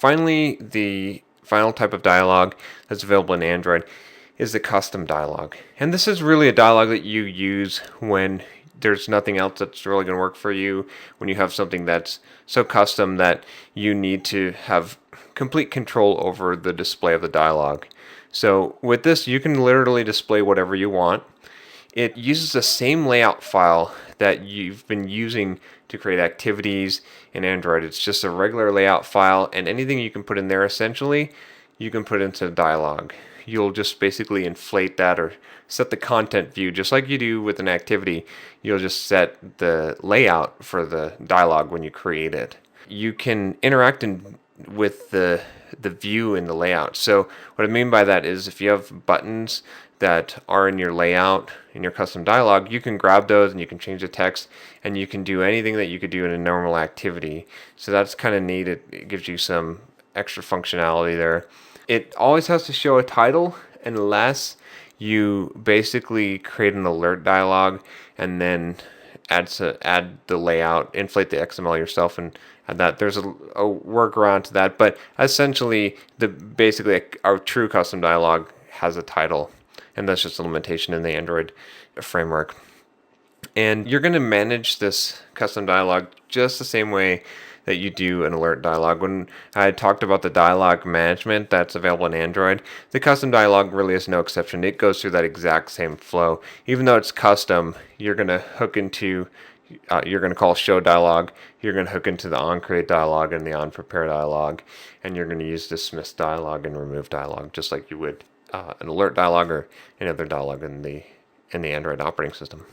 Finally, the final type of dialog that's available in Android is the custom dialog. And this is really a dialog that you use when there's nothing else that's really going to work for you, when you have something that's so custom that you need to have complete control over the display of the dialog. So with this, you can literally display whatever you want. It uses the same layout file that you've been using to create activities in Android. It's just a regular layout file, and anything you can put in there essentially, you can put into the dialog. You'll just basically inflate that or set the content view just like you do with an activity. You'll just set the layout for the dialog when you create it. You can interact with the view in the layout. So what I mean by that is if you have buttons that are in your layout, in your custom dialog, you can grab those and you can change the text and you can do anything that you could do in a normal activity. So that's kind of neat. It gives you some extra functionality there. It always has to show a title unless you basically create an alert dialog and then add the layout, inflate the XML yourself, and add that. There's a workaround to that, but essentially, basically our true custom dialog has a title, and that's just a limitation in the Android framework. And you're going to manage this custom dialog just the same way that you do an alert dialog. When I talked about the dialog management that's available in Android, the custom dialog really is no exception. It goes through that exact same flow. Even though it's custom, you're going to hook into, you're going to call show dialog, you're going to hook into the on create dialog and the on prepare dialog, and you're going to use dismiss dialog and remove dialog just like you would an alert dialog or any other dialog in the Android operating system.